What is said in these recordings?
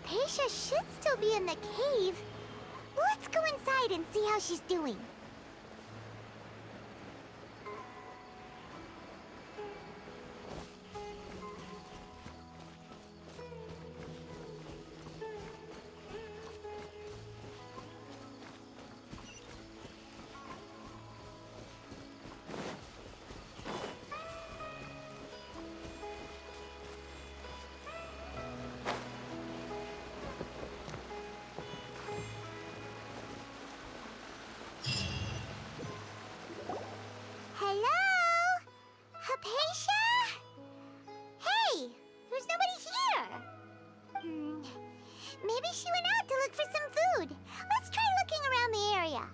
Hypatia should still be in the cave. Let's go inside and see how she's doing. Hello? Hypatia? Hey, there's nobody here. Maybe she went out to look for some food. Let's try looking around the area.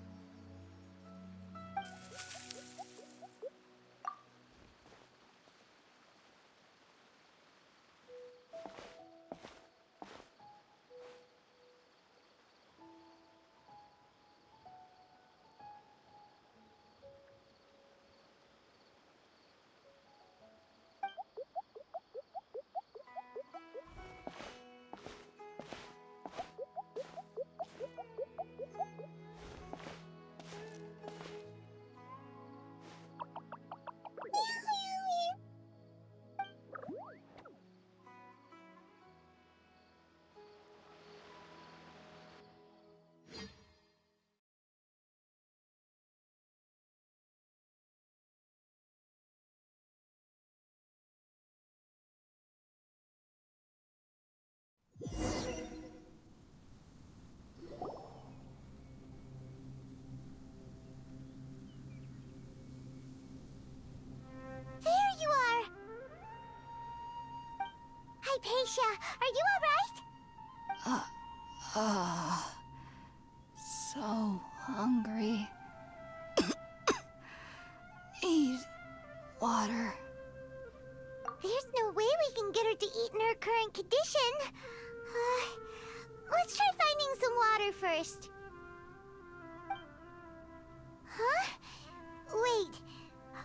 There you are! Hypatia, are you alright? So hungry. Need water. There's no way we can get her to eat in her current condition. Let's try finding some water first. Huh? Wait.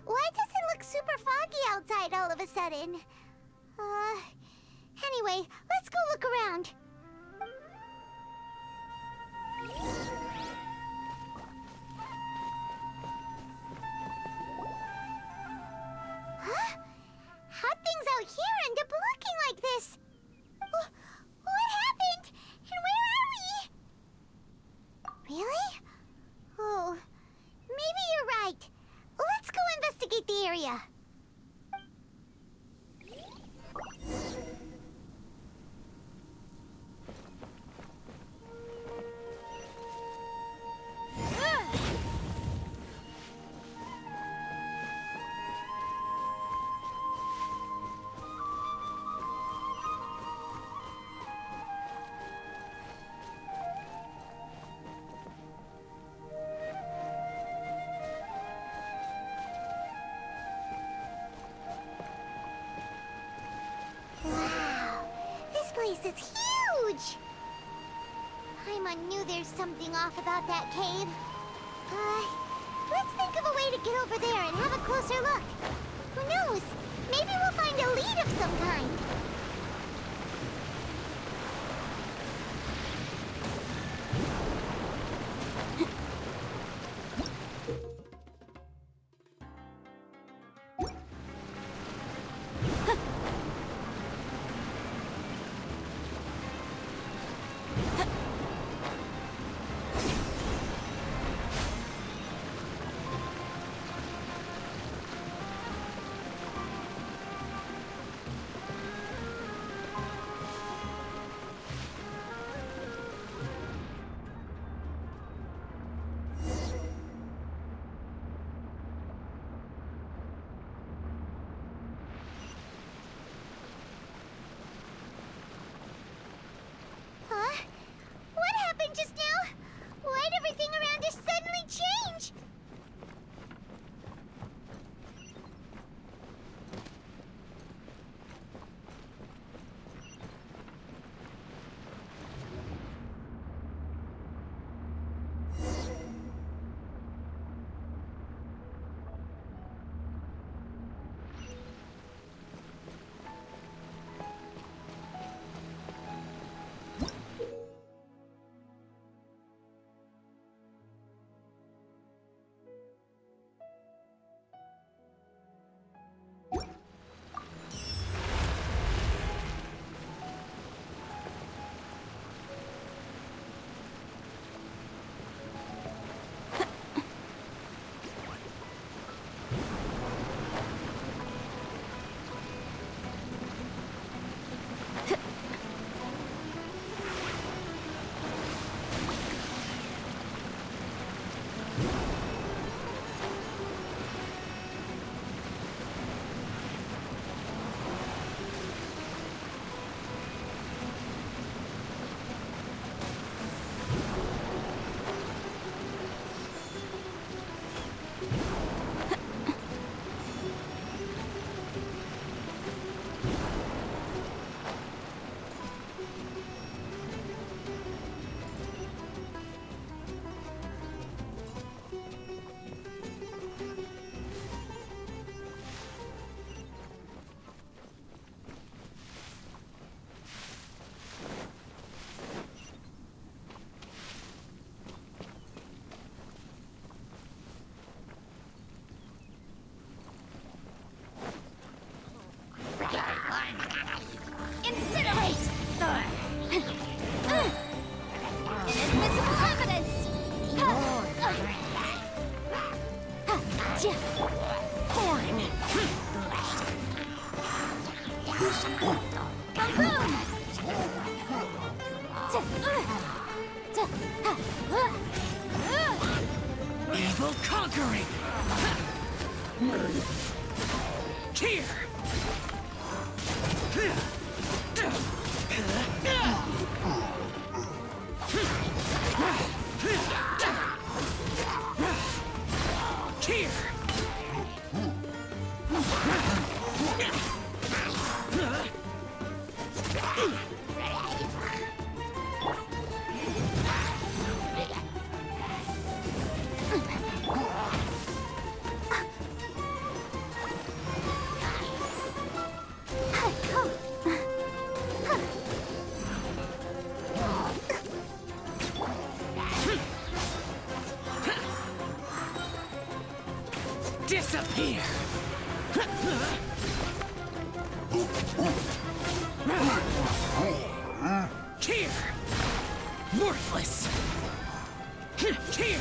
Why does it look super foggy outside all of a sudden? Anyway, let's go look around. Huh? How'd things out here end up looking like this? What happened? And where are we? Really? Oh, maybe you're right. Let's go investigate the area. This place is huge! Paimon knew there's something off about that cave. Let's think of a way to get over there and have a closer look. Who knows? Maybe we'll find a lead of some kind. Boring. Evil conquering. Here. Here. Disappear! Here! Worthless! Here!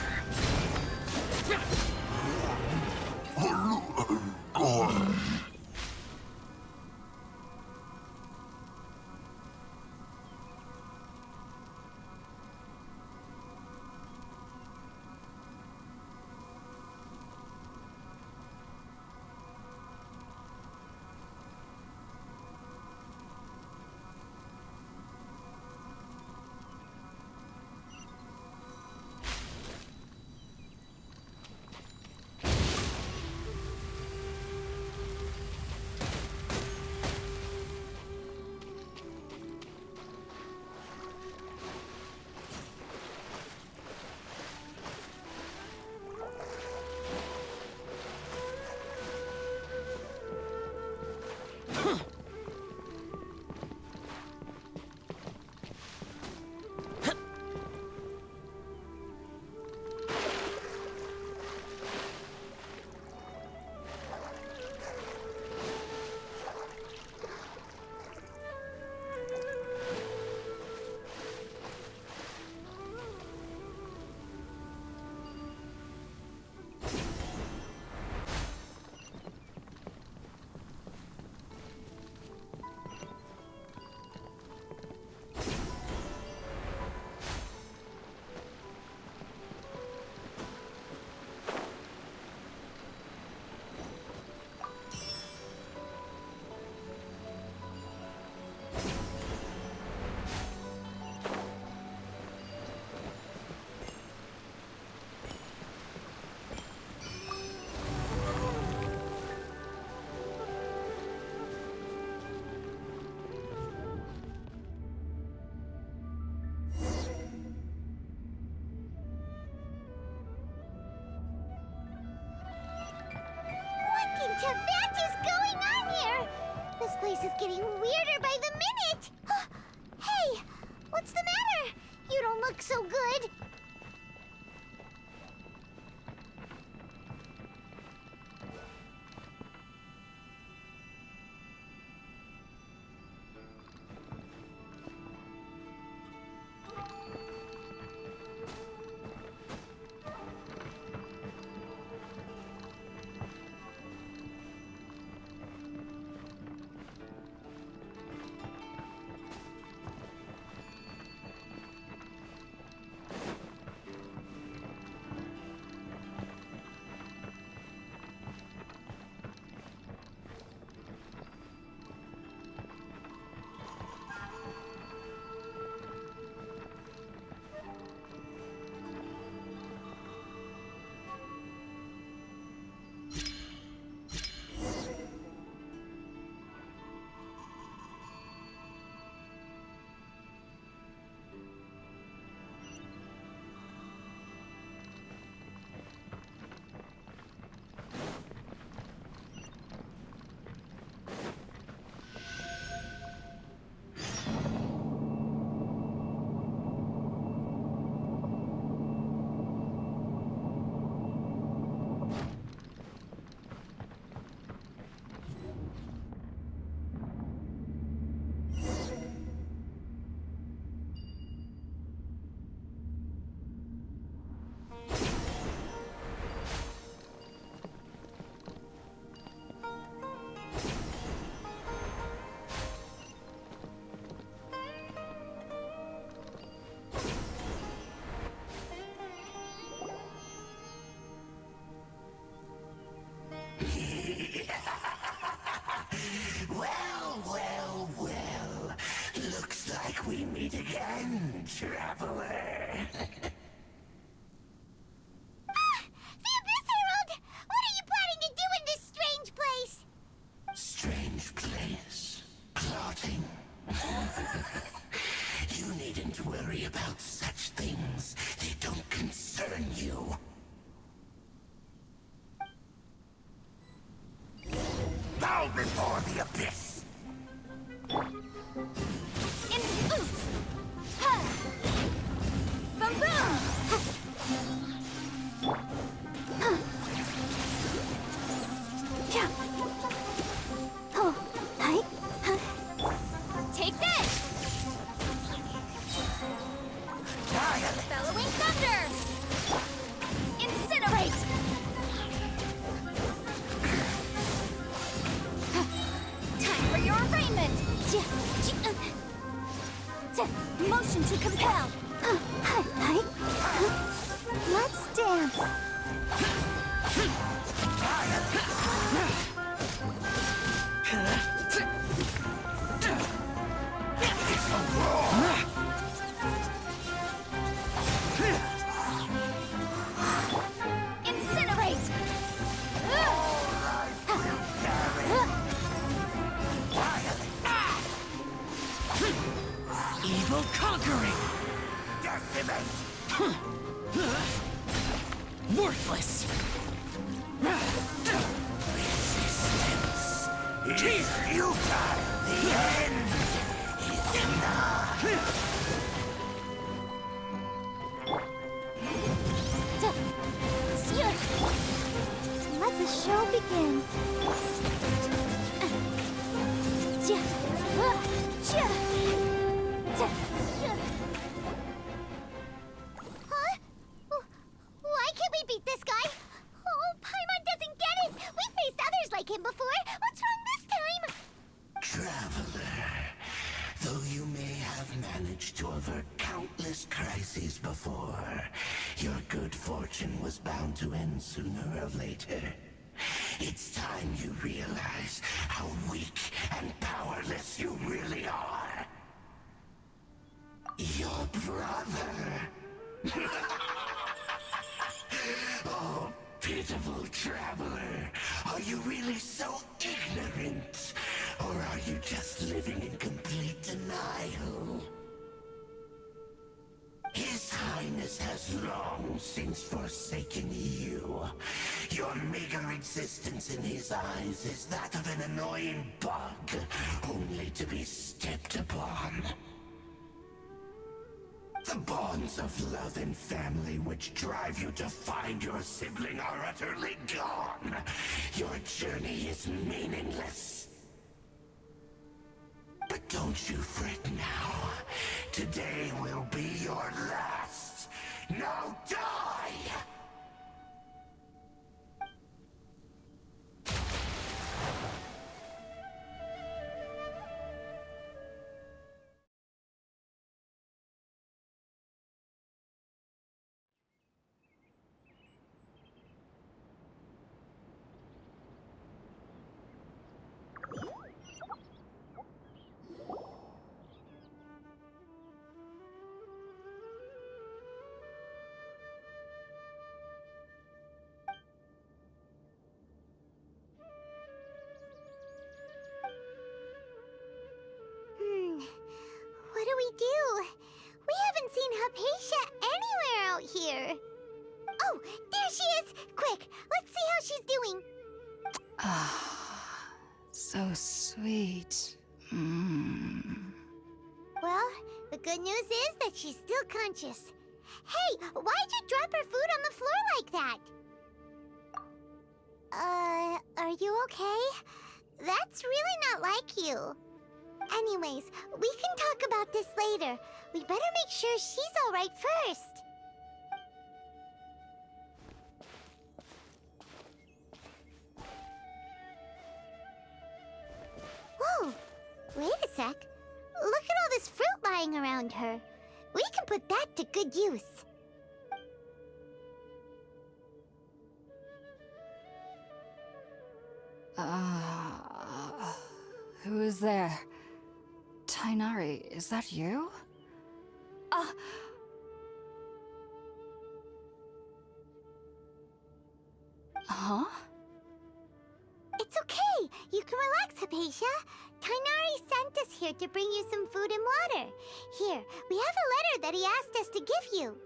What is going on here? This place is getting weirder by the minute. Hey, what's the matter? You don't look so good. traveler. The Abyss Herald! What are you planning to do in this strange place? Strange place. Plotting. You needn't worry about such things. They don't concern you. Bow before the abyss! Boom boom! Take this! Bellowing thunder! Incinerate! Time for your arraignment! Motion to compel! Let's dance! Incinerate! Evil conquering! Decimate! Worthless! Resistance is Here! futile. The end is nigh. Let the show begin. Huh? Why can't we beat this guy? Oh, Paimon doesn't get it! We've faced others like him before! What's wrong this time? Traveler, though you may have managed to avert countless crises before, your good fortune was bound to end sooner or later. It's time you realize how weak and powerless you really are. Your brother. Oh, pitiful traveler. Are you really so ignorant? Or are you just living in complete denial? His Highness has long since forsaken you. Your meager existence in his eyes is that of an annoying bug, only to be stepped upon. The bonds of love and family which drive you to find your sibling are utterly gone. Your journey is meaningless. But don't you fret now. Today will be your last. Now die! What do we do? We haven't seen Haypasia anywhere out here. Oh, there she is! Quick, let's see how she's doing. So sweet. Well, the good news is that she's still conscious. Hey, why'd you drop her food on the floor like that? Are you okay? That's really not like you. Anyways, we can talk about this later. We better make sure she's all right first. Whoa, wait a sec. Look at all this fruit lying around her. We can put that to good use. Who is there? Tainari, is that you? Huh? It's okay. You can relax, Hypatia. Tighnari sent us here to bring you some food and water. Here, we have a letter that he asked us to give you.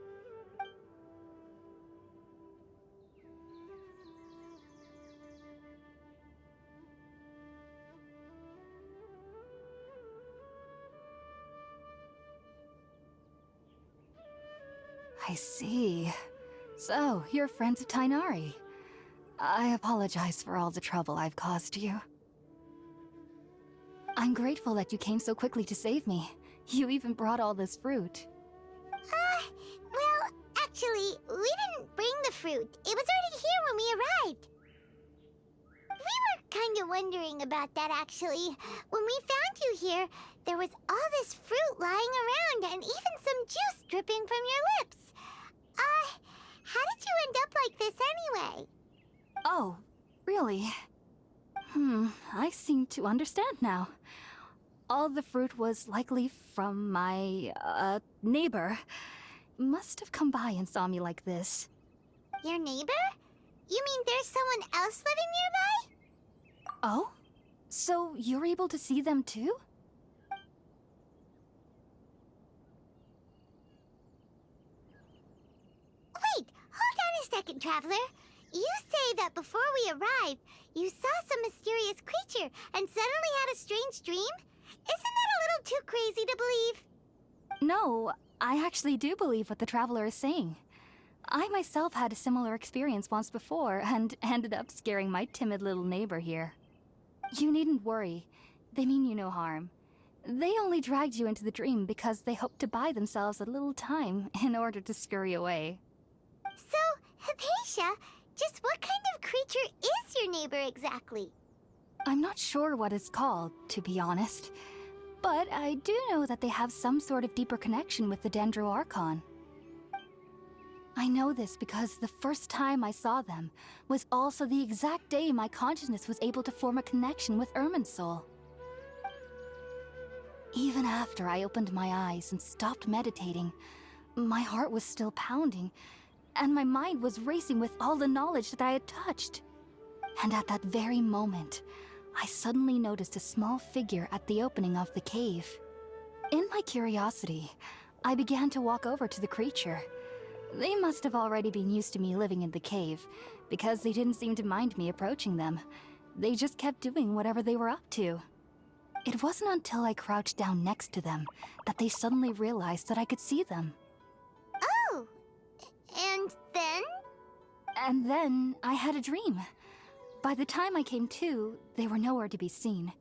I see. So, you're friends of Tighnari. I apologize for all the trouble I've caused you. I'm grateful that you came so quickly to save me. You even brought all this fruit. Well, actually, we didn't bring the fruit. It was already here when we arrived. We were kind of wondering about that, actually. When we found you here, there was all this fruit lying around and even some juice dripping from your lips. How did you end up like this anyway? Oh, really? I seem to understand now. All the fruit was likely from my, neighbor. Must have come by and saw me like this. Your neighbor? You mean there's someone else living nearby? Oh? So you're able to see them too? Wait, hold on a second, Traveler. You say that before we arrived, you saw some mysterious creature and suddenly had a strange dream? Isn't that a little too crazy to believe? No, I actually do believe what the Traveler is saying. I myself had a similar experience once before and ended up scaring my timid little neighbor here. You needn't worry. They mean you no harm. They only dragged you into the dream because they hoped to buy themselves a little time in order to scurry away. So, Hypatia, just what kind of creature is your neighbor exactly? I'm not sure what it's called, to be honest. But I do know that they have some sort of deeper connection with the Dendro Archon. I know this because the first time I saw them was also the exact day my consciousness was able to form a connection with Irminsul. Even after I opened my eyes and stopped meditating, my heart was still pounding, and my mind was racing with all the knowledge that I had touched. And at that very moment, I suddenly noticed a small figure at the opening of the cave. In my curiosity, I began to walk over to the creature. They must have already been used to me living in the cave, because they didn't seem to mind me approaching them. They just kept doing whatever they were up to. It wasn't until I crouched down next to them that they suddenly realized that I could see them. Oh, and then? And then I had a dream. By the time I came to, they were nowhere to be seen.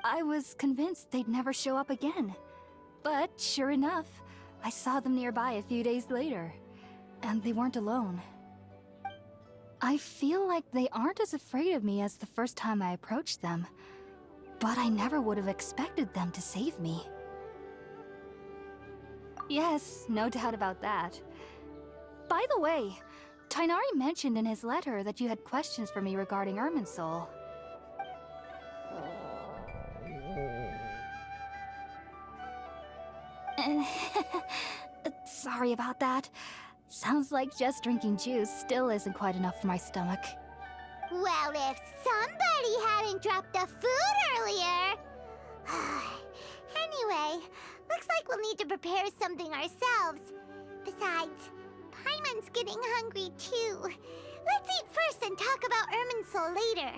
I was convinced they'd never show up again. But sure enough, I saw them nearby a few days later. And they weren't alone. I feel like they aren't as afraid of me as the first time I approached them. But I never would have expected them to save me. Yes, no doubt about that. By the way, Tighnari mentioned in his letter that you had questions for me regarding Irminsul. Sorry about that. Sounds like just drinking juice still isn't quite enough for my stomach. Well, if somebody hadn't dropped the food earlier... Anyway, looks like we'll need to prepare something ourselves. Besides, Paimon's getting hungry too. Let's eat first and talk about Irminsul later.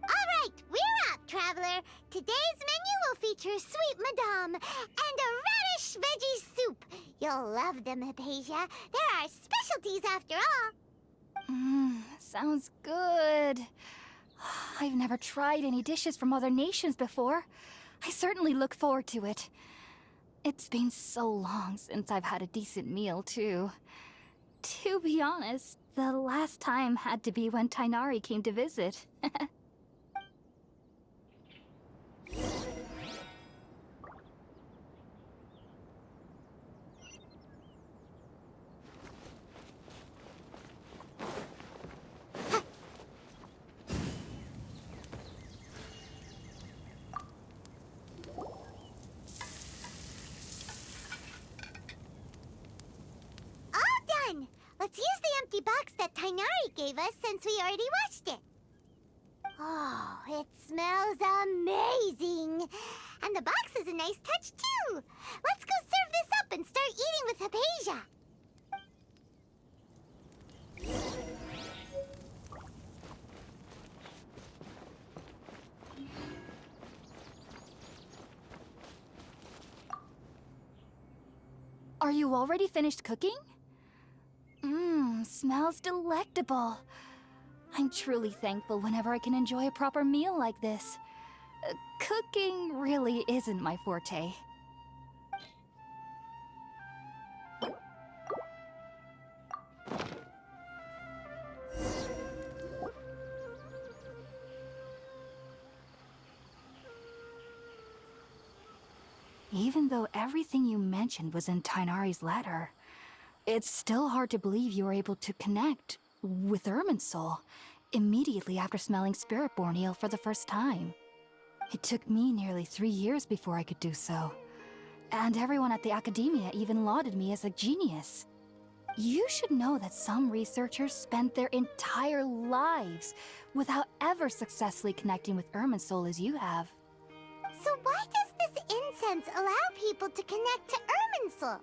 Alright, we're up, Traveler. Today's menu will feature sweet madame and a radish veggie soup. You'll love them, Hypatia. They're our specialties after all. Sounds good. I've never tried any dishes from other nations before. I certainly look forward to it. It's been so long since I've had a decent meal, too. To be honest, the last time had to be when Tighnari came to visit. Let's use the empty box that Tighnari Tighnari gave us since we already watched it. Oh, it smells amazing! And the box is a nice touch, too! Let's go serve this up and start eating with Haypasia! Are you already finished cooking? Smells delectable. I'm truly thankful whenever I can enjoy a proper meal like this. Cooking really isn't my forte. Even though everything you mentioned was in Tighnari's letter, it's still hard to believe you were able to connect with Irminsul immediately after smelling Spirit Borneo for the first time. It took me nearly 3 years before I could do so. And everyone at the Academia even lauded me as a genius. You should know that some researchers spent their entire lives without ever successfully connecting with Irminsul as you have. So why does this incense allow people to connect to Irminsul?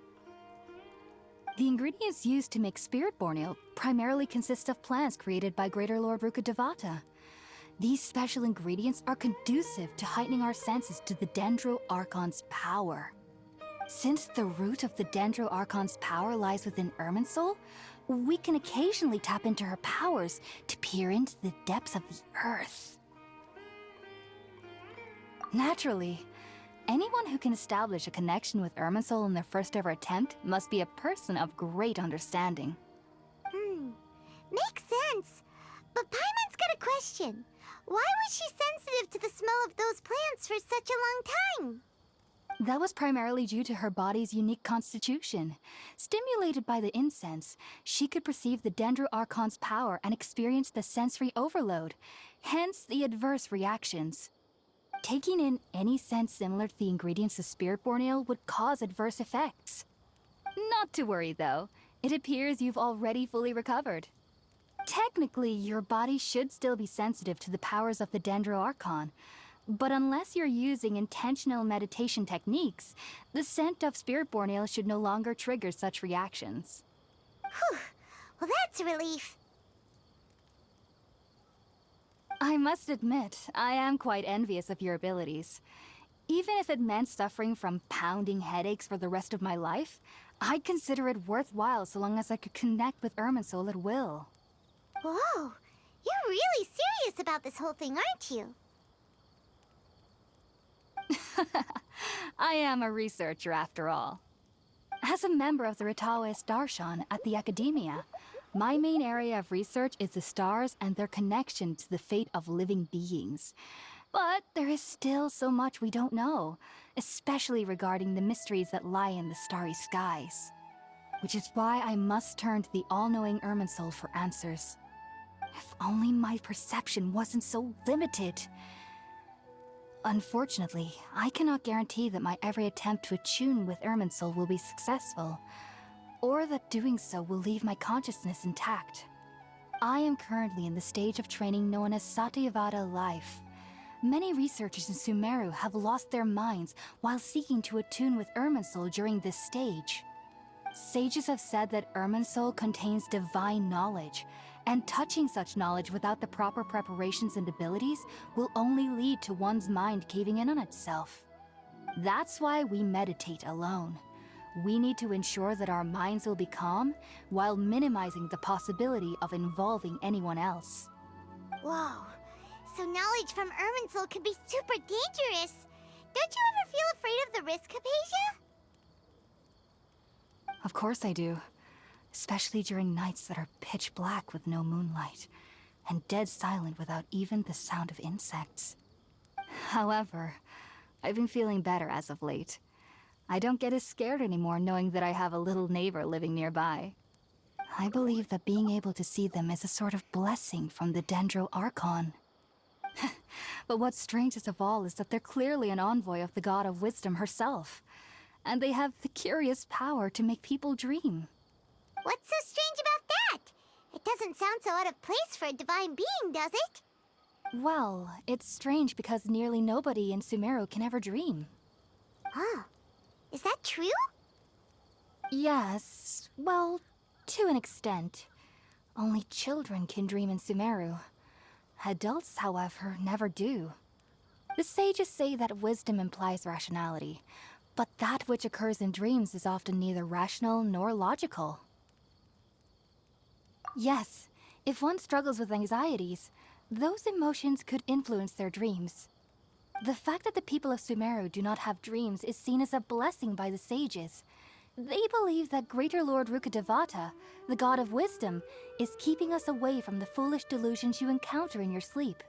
The ingredients used to make Spirit Borneo primarily consist of plants created by Greater Lord Rukkhadevata. These special ingredients are conducive to heightening our senses to the Dendro Archon's power. Since the root of the Dendro Archon's power lies within Irminsul, we can occasionally tap into her powers to peer into the depths of the earth. Naturally, anyone who can establish a connection with Irminsul in their first ever attempt must be a person of great understanding. Makes sense. But Paimon's got a question. Why was she sensitive to the smell of those plants for such a long time? That was primarily due to her body's unique constitution. Stimulated by the incense, she could perceive the Dendro Archon's power and experience the sensory overload, hence the adverse reactions. Taking in any scent similar to the ingredients of Spirit Borneo would cause adverse effects. Not to worry, though. It appears you've already fully recovered. Technically, your body should still be sensitive to the powers of the Dendro Archon, but unless you're using intentional meditation techniques, the scent of Spirit Borneo should no longer trigger such reactions. Whew. Well, that's a relief. I must admit, I am quite envious of your abilities. Even if it meant suffering from pounding headaches for the rest of my life, I'd consider it worthwhile so long as I could connect with Irminsul at will. Whoa, you're really serious about this whole thing, aren't you? I am a researcher after all. As a member of the Ritaoist Darshan at the Academia, my main area of research is the stars and their connection to the fate of living beings. But there is still so much we don't know, especially regarding the mysteries that lie in the starry skies. Which is why I must turn to the all-knowing Irminsul for answers. If only my perception wasn't so limited. Unfortunately, I cannot guarantee that my every attempt to attune with Irminsul will be successful, or that doing so will leave my consciousness intact. I am currently in the stage of training known as Satyavada life. Many researchers in Sumeru have lost their minds while seeking to attune with Irminsul during this stage. Sages have said that Irminsul contains divine knowledge, and touching such knowledge without the proper preparations and abilities will only lead to one's mind caving in on itself. That's why we meditate alone. We need to ensure that our minds will be calm while minimizing the possibility of involving anyone else. Whoa, so knowledge from Irminsul could be super dangerous. Don't you ever feel afraid of the risk, Haypasia? Of course I do. Especially during nights that are pitch black with no moonlight, and dead silent without even the sound of insects. However, I've been feeling better as of late. I don't get as scared anymore knowing that I have a little neighbor living nearby. I believe that being able to see them is a sort of blessing from the Dendro Archon. But what's strangest of all is that they're clearly an envoy of the God of Wisdom herself, and they have the curious power to make people dream. What's so strange about that? It doesn't sound so out of place for a divine being, does it? Well, it's strange because nearly nobody in Sumeru can ever dream. Oh, is that true? Yes, well, to an extent. Only children can dream in Sumeru. Adults, however, never do. The sages say that wisdom implies rationality, but that which occurs in dreams is often neither rational nor logical. Yes, if one struggles with anxieties, those emotions could influence their dreams. The fact that the people of Sumeru do not have dreams is seen as a blessing by the sages. They believe that Greater Lord Rukkhadevata, the god of wisdom, is keeping us away from the foolish delusions you encounter in your sleep.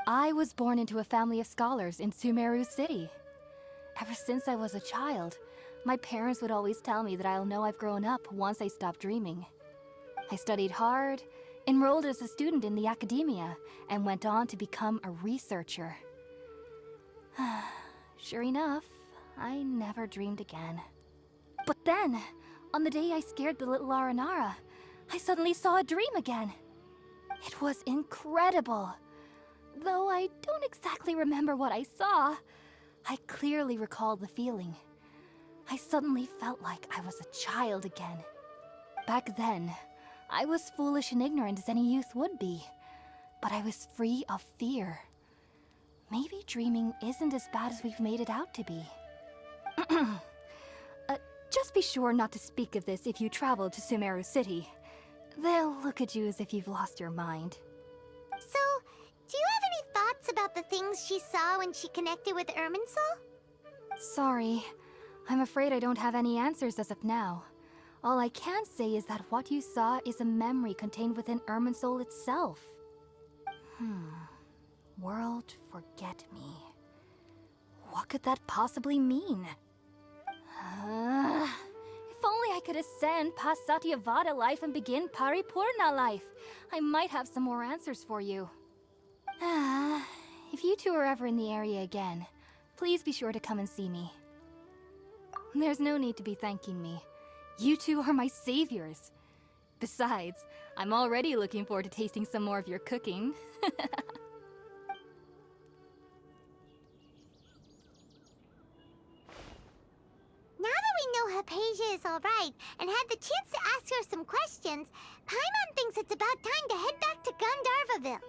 I was born into a family of scholars in Sumeru City. Ever since I was a child, my parents would always tell me that I'll know I've grown up once I stop dreaming. I studied hard, enrolled as a student in the academia, and went on to become a researcher. Sure enough, I never dreamed again. But then, on the day I scared the little Aranara, I suddenly saw a dream again. It was incredible. Though I don't exactly remember what I saw, I clearly recall the feeling. I suddenly felt like I was a child again. Back then, I was foolish and ignorant as any youth would be, but I was free of fear. Maybe dreaming isn't as bad as we've made it out to be. Just be sure not to speak of this if you travel to Sumeru City. They'll look at you as if you've lost your mind. So, do you have any thoughts about the things she saw when she connected with Irminsul? Sorry. I'm afraid I don't have any answers as of now. All I can say is that what you saw is a memory contained within Irminsul itself. World forget me. What could that possibly mean? If only I could ascend past Satyavada life and begin Paripurna life, I might have some more answers for you. If you two are ever in the area again, please be sure to come and see me. There's no need to be thanking me. You two are my saviors. Besides, I'm already looking forward to tasting some more of your cooking. Now that we know Hypasia is alright and had the chance to ask her some questions, Paimon thinks it's about time to head back to Gandharvaville.